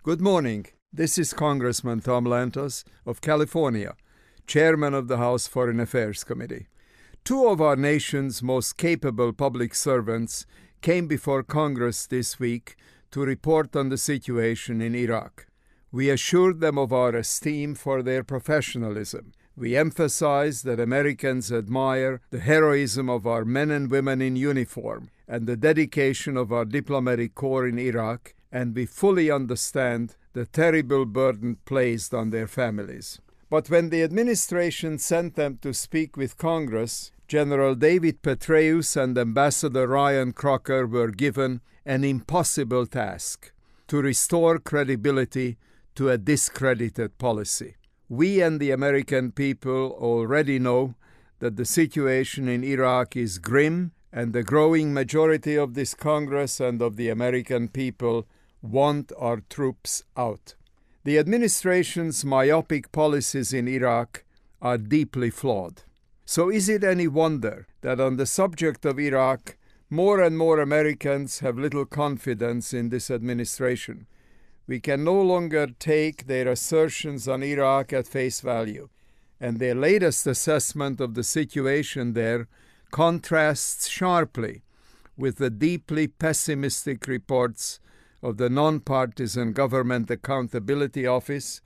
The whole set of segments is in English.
Good morning. This is Congressman Tom Lantos of California, Chairman of the House Foreign Affairs Committee. Two of our nation's most capable public servants came before Congress this week to report on the situation in Iraq. We assured them of our esteem for their professionalism. We emphasized that Americans admire the heroism of our men and women in uniform and the dedication of our diplomatic corps in Iraq, and we fully understand the terrible burden placed on their families. But when the administration sent them to speak with Congress, General David Petraeus and Ambassador Ryan Crocker were given an impossible task: to restore credibility to a discredited policy. We and the American people already know that the situation in Iraq is grim, and the growing majority of this Congress and of the American people want our troops out. The administration's myopic policies in Iraq are deeply flawed. So is it any wonder that on the subject of Iraq, more and more Americans have little confidence in this administration? We can no longer take their assertions on Iraq at face value, and their latest assessment of the situation there contrasts sharply with the deeply pessimistic reports of the Nonpartisan Government Accountability Office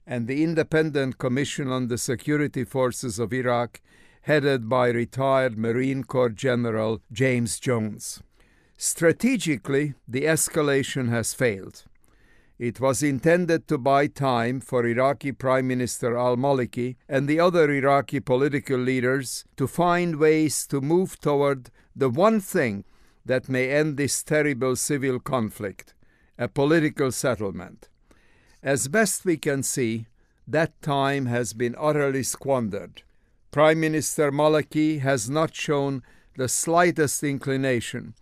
and the Independent Commission on the Security Forces of Iraq, headed by retired Marine Corps General James Jones. Strategically, the escalation has failed. It was intended to buy time for Iraqi Prime Minister al-Maliki and the other Iraqi political leaders to find ways to move toward the one thing that may end this terrible civil conflict: a political settlement. As best we can see, that time has been utterly squandered. Prime Minister Maliki has not shown the slightest inclination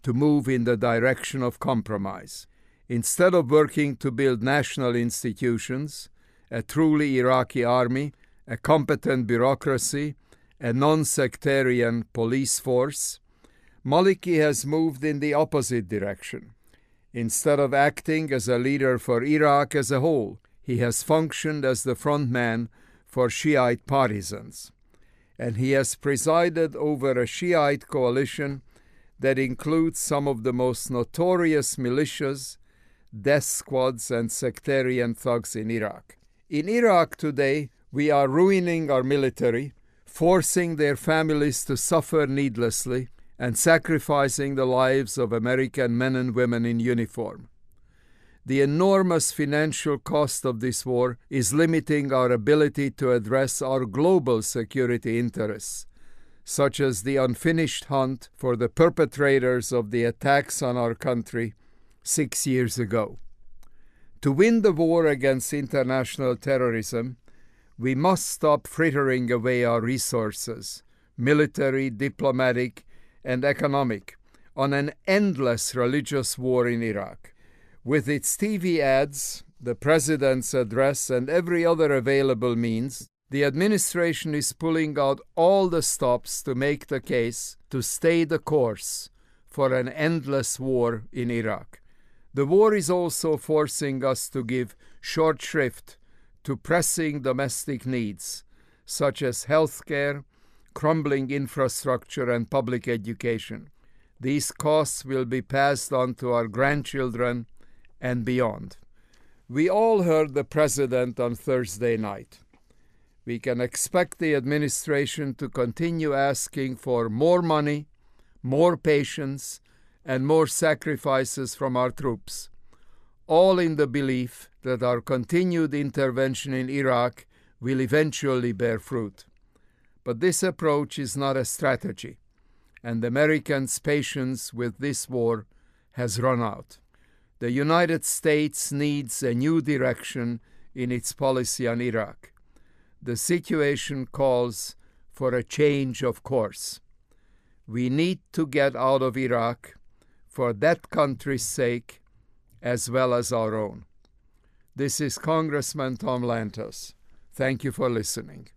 to move in the direction of compromise. Instead of working to build national institutions, a truly Iraqi army, a competent bureaucracy, a non-sectarian police force, Maliki has moved in the opposite direction. Instead of acting as a leader for Iraq as a whole, he has functioned as the front man for Shiite partisans. And he has presided over a Shiite coalition that includes some of the most notorious militias, death squads, and sectarian thugs in Iraq. In Iraq today, we are ruining our military, forcing their families to suffer needlessly, and sacrificing the lives of American men and women in uniform. The enormous financial cost of this war is limiting our ability to address our global security interests, such as the unfinished hunt for the perpetrators of the attacks on our country 6 years ago. To win the war against international terrorism, we must stop frittering away our resources, military, diplomatic, and economic, on an endless religious war in Iraq. With its TV ads, the president's address, and every other available means, the administration is pulling out all the stops to make the case to stay the course for an endless war in Iraq. The war is also forcing us to give short shrift to pressing domestic needs, such as health care, crumbling infrastructure, and public education. These costs will be passed on to our grandchildren and beyond. We all heard the president on Thursday night. We can expect the administration to continue asking for more money, more patience, and more sacrifices from our troops, all in the belief that our continued intervention in Iraq will eventually bear fruit. But this approach is not a strategy, and Americans' patience with this war has run out. The United States needs a new direction in its policy on Iraq. The situation calls for a change of course. We need to get out of Iraq for that country's sake as well as our own. This is Congressman Tom Lantos. Thank you for listening.